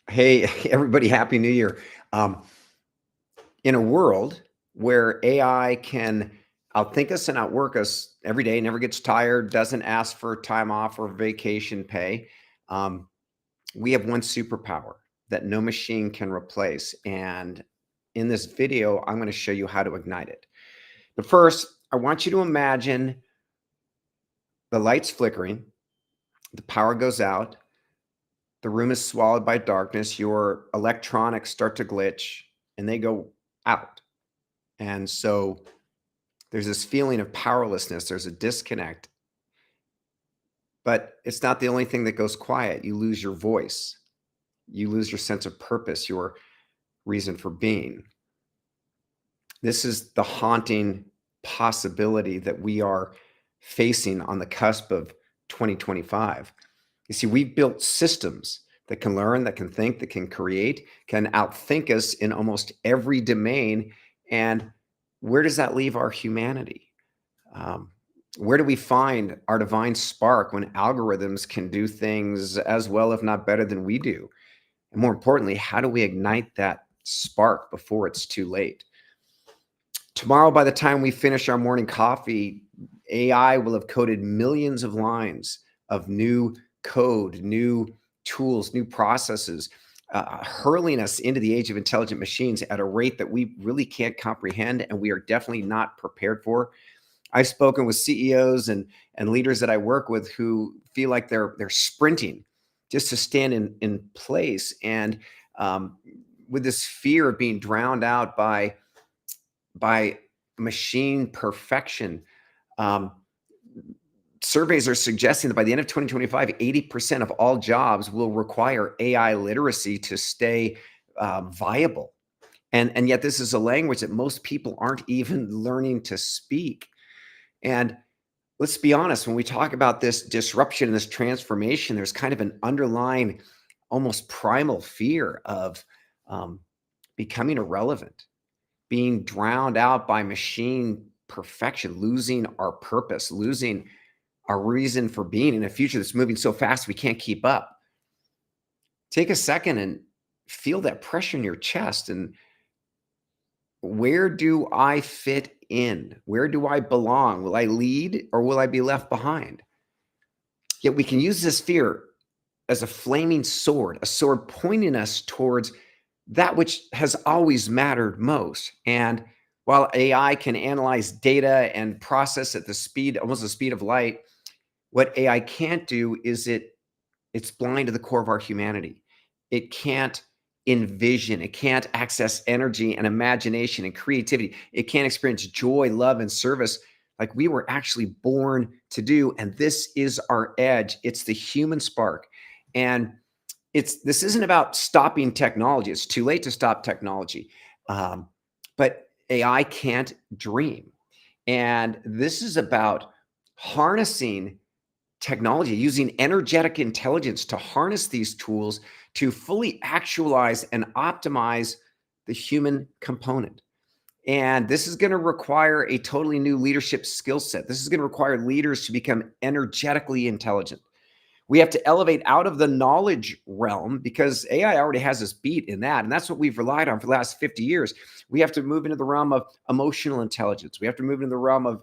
Hey, everybody, Happy New Year. Um, in a world where AI can outthink us and outwork us every day, never gets tired, doesn't ask for time off or vacation pay, um, we have one superpower that no machine can replace. And in this video, I'm going to show you how to ignite it. But first, I want you to imagine the lights flickering, the power goes out, the room is swallowed by darkness, your electronics start to glitch, and they go out. And so there's this feeling of powerlessness, there's a disconnect, but it's not the only thing that goes quiet. You lose your voice, you lose your sense of purpose, your reason for being. This is the haunting possibility that we are facing on the cusp of 2025. You see, we've built systems that can learn, that can think, that can create, can outthink us in almost every domain. And where does that leave our humanity? Um, where do we find our divine spark when algorithms can do things as well, if not better than we do? And more importantly, how do we ignite that spark before it's too late? Tomorrow, by the time we finish our morning coffee, AI will have coded millions of lines of new code, new tools, new processes, hurling us into the age of intelligent machines at a rate that we really can't comprehend, and we are definitely not prepared for. I've spoken with CEOs and leaders that I work with who feel like they're sprinting just to stand in place, and um, with this fear of being drowned out by machine perfection. Um, Surveys are suggesting that by the end of 2025, 80% of all jobs will require AI literacy to stay viable. And yet this is a language that most people aren't even learning to speak. And let's be honest, when we talk about this disruption and this transformation, there's kind of an underlying, almost primal fear of um, becoming irrelevant, being drowned out by machine perfection, losing our purpose, losing our reason for being in a future that's moving so fast we can't keep up. Take a second and feel that pressure in your chest. And where do I fit in? Where do I belong? Will I lead or will I be left behind? Yet we can use this fear as a flaming sword, a sword pointing us towards that which has always mattered most. And while AI can analyze data and process at the speed, almost the speed of light, what AI can't do is it's blind to the core of our humanity. It can't envision, it can't access energy and imagination and creativity. It can't experience joy, love, and service like we were actually born to do. And this is our edge. It's the human spark. And this isn't about stopping technology. It's too late to stop technology. But AI can't dream. And this is about harnessing technology, using energetic intelligence to harness these tools to fully actualize and optimize the human component. And this is going to require a totally new leadership skill set. This is going to require leaders to become energetically intelligent. We have to elevate out of the knowledge realm because AI already has us beat in that. And that's what we've relied on for the last 50 years. We have to move into the realm of emotional intelligence. We have to move into the realm of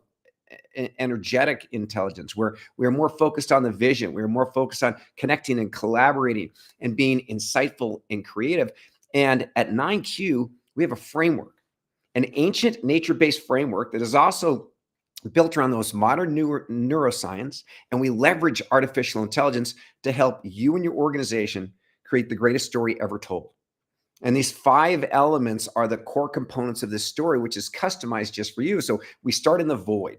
energetic intelligence, where we're more focused on the vision. We're more focused on connecting and collaborating and being insightful and creative. And at 9Q, we have a framework, an ancient nature-based framework that is also built around those modern neuroscience, and we leverage artificial intelligence to help you and your organization create the greatest story ever told. And these 5 elements are the core components of this story, which is customized just for you. So we start in the void.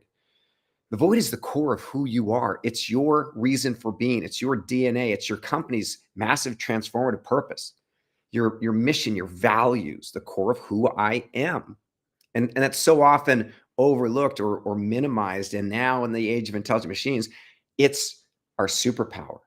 The void is the core of who you are. It's your reason for being. It's your DNA. It's your company's massive transformative purpose, your mission, your values, the core of who I am. And that's so often overlooked or minimized. And now in the age of intelligent machines, it's our superpower.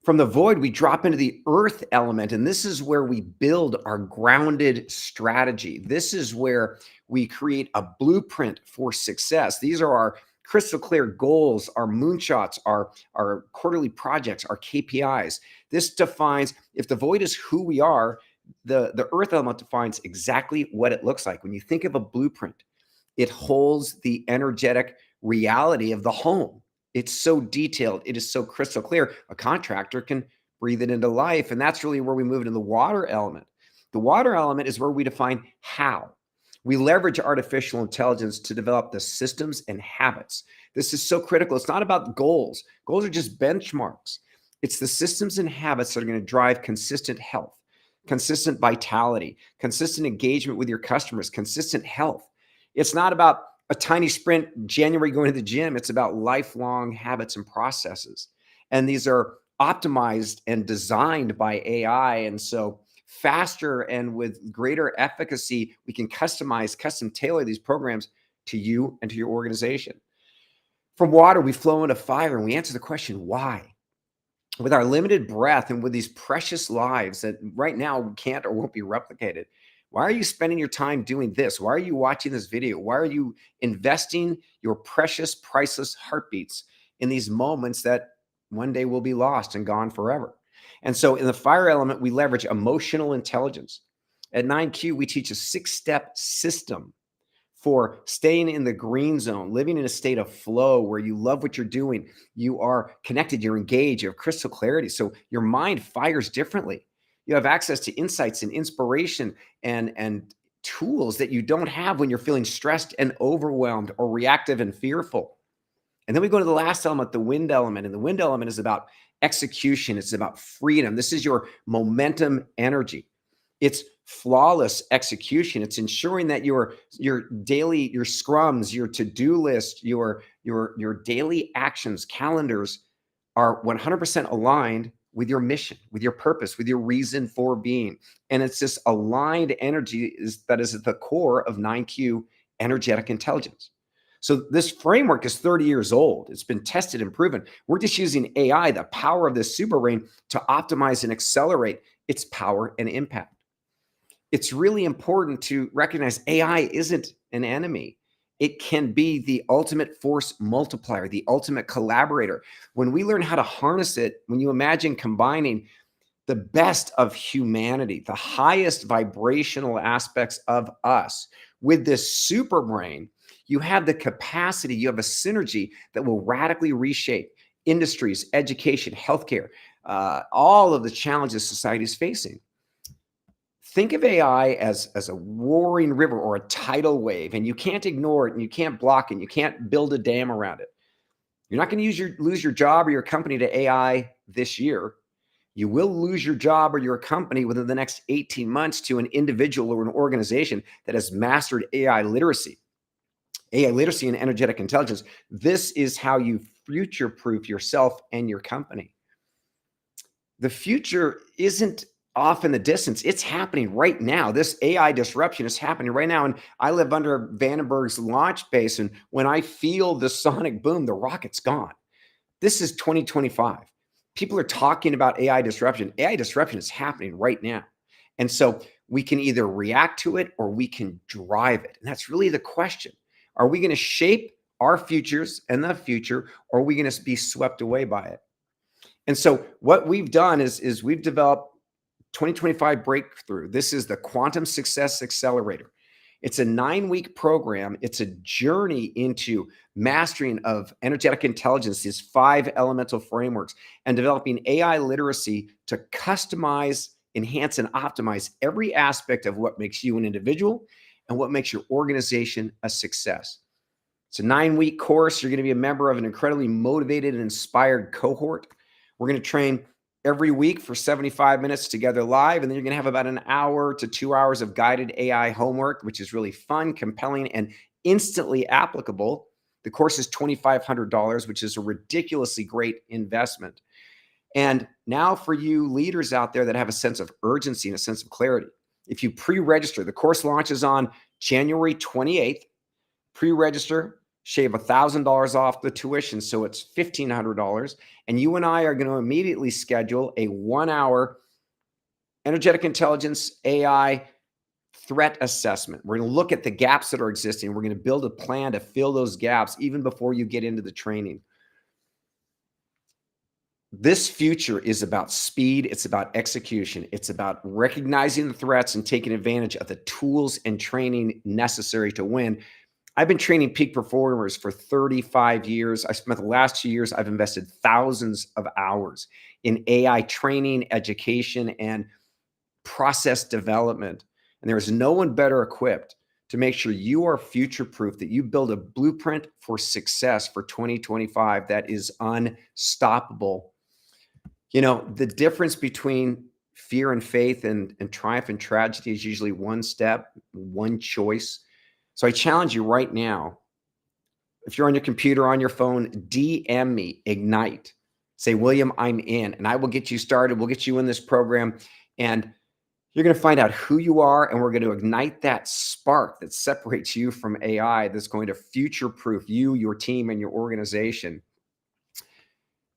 From the void, we drop into the earth element. And this is where we build our grounded strategy. This is where we create a blueprint for success. These are our crystal clear goals, our moonshots, our quarterly projects, our KPIs. This defines, if the void is who we are, the earth element defines exactly what it looks like. When you think of a blueprint, it holds the energetic reality of the home. It's so detailed. It is so crystal clear. A contractor can breathe it into life. And that's really where we move into the water element. The water element is where we define how. We leverage artificial intelligence to develop the systems and habits. This is so critical. It's not about goals. Goals are just benchmarks. It's the systems and habits that are going to drive consistent health, consistent vitality, consistent engagement with your customers, consistent health. It's not about a tiny sprint, January going to the gym. It's about lifelong habits and processes. And these are optimized and designed by AI. And so faster and with greater efficacy, we can customize, custom tailor these programs to you and to your organization. From water, we flow into fire and we answer the question, why? With our limited breath and with these precious lives that right now can't or won't be replicated, why are you spending your time doing this? Why are you watching this video? Why are you investing your precious, priceless heartbeats in these moments that one day will be lost and gone forever? And so in the fire element, we leverage emotional intelligence. At 9Q, we teach a 6-step system for staying in the green zone, living in a state of flow where you love what you're doing. You are connected, you're engaged, you have crystal clarity. So your mind fires differently. You have access to insights and inspiration and tools that you don't have when you're feeling stressed and overwhelmed or reactive and fearful. And then we go to the last element, the wind element. And the wind element is about execution. It's about freedom. This is your momentum energy. It's flawless execution. It's ensuring that your daily, your scrums, your to-do list, your daily actions, calendars are 100% aligned with your mission, with your purpose, with your reason for being. And it's this aligned energy that is at the core of 9Q energetic intelligence. So this framework is 30 years old. It's been tested and proven. We're just using AI, the power of this super brain, to optimize and accelerate its power and impact. It's really important to recognize AI isn't an enemy. It can be the ultimate force multiplier, the ultimate collaborator. When we learn how to harness it, when you imagine combining the best of humanity, the highest vibrational aspects of us with this super brain, you have the capacity, you have a synergy that will radically reshape industries, education, healthcare, all of the challenges society is facing. Think of AI as a roaring river or a tidal wave, and you can't ignore it and you can't block it and you can't build a dam around it. You're not going to lose your job or your company to AI this year. You will lose your job or your company within the next 18 months to an individual or an organization that has mastered AI literacy and energetic intelligence. This is how you future-proof yourself and your company. The future isn't off in the distance. It's happening right now. This AI disruption is happening right now. And I live under Vandenberg's launch base. And when I feel the sonic boom, the rocket's gone. This is 2025. People are talking about AI disruption. AI disruption is happening right now. And so we can either react to it or we can drive it. And that's really the question. Are we going to shape our futures and the future, or are we going to be swept away by it? And so what we've done is we've developed 2025 breakthrough. This is the Quantum Success Accelerator. It's a 9-week program. It's a journey into mastering of energetic intelligence, these 5 elemental frameworks, and developing AI literacy to customize, enhance, and optimize every aspect of what makes you an individual and what makes your organization a success. It's a 9-week course. You're going to be a member of an incredibly motivated and inspired cohort. We're going to train every week for 75 minutes together live, and then you're going to have about an hour to 2 hours of guided AI homework, which is really fun, compelling, and instantly applicable. The course is $2,500, which is a ridiculously great investment. And now for you leaders out there that have a sense of urgency and a sense of clarity, if you pre-register, the course launches on January 28th. Pre-register, shave $1,000 off the tuition, so it's $1,500. And you and I are going to immediately schedule a 1-hour energetic intelligence AI threat assessment. We're going to look at the gaps that are existing. We're going to build a plan to fill those gaps even before you get into the training. This future is about speed. It's about execution. It's about recognizing the threats and taking advantage of the tools and training necessary to win. I've been training peak performers for 35 years. I spent the last 2 years, I've invested thousands of hours in AI training, education, and process development. And there is no one better equipped to make sure you are future proof, that you build a blueprint for success for 2025 that is unstoppable. You know, the difference between fear and faith and triumph and tragedy is usually one step, one choice. So I challenge you right now, if you're on your computer, on your phone, DM me, Ignite. Say, William, I'm in, and I will get you started. We'll get you in this program, and you're going to find out who you are, and we're going to ignite that spark that separates you from AI, that's going to future-proof you, your team, and your organization.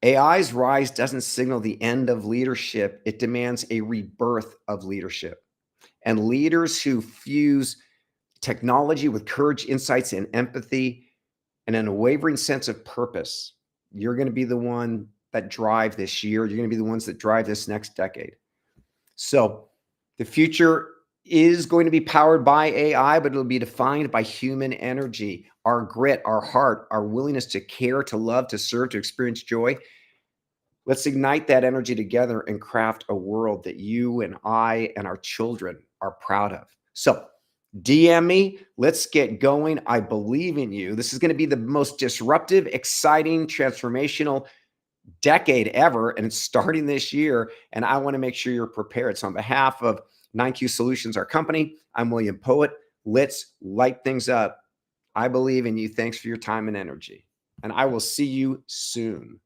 AI's rise doesn't signal the end of leadership. It demands a rebirth of leadership. And leaders who fuse technology with courage, insights, and empathy, and an unwavering sense of purpose, you're going to be the one that drive this year. You're going to be the ones that drive this next decade. So the future is going to be powered by AI, but it'll be defined by human energy, our grit, our heart, our willingness to care, to love, to serve, to experience joy. Let's ignite that energy together and craft a world that you and I and our children are proud of. So DM me. Let's get going. I believe in you. This is going to be the most disruptive, exciting, transformational decade ever, and it's starting this year, and I want to make sure you're prepared. So on behalf of 9Q Solutions, our company, I'm William Poet. Let's light things up. I believe in you. Thanks for your time and energy, and I will see you soon.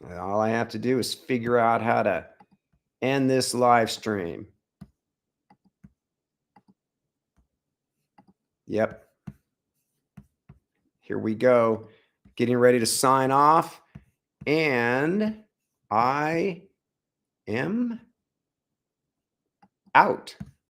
And all I have to do is figure out how to end this live stream. Yep. Here we go. Getting ready to sign off, and I am out.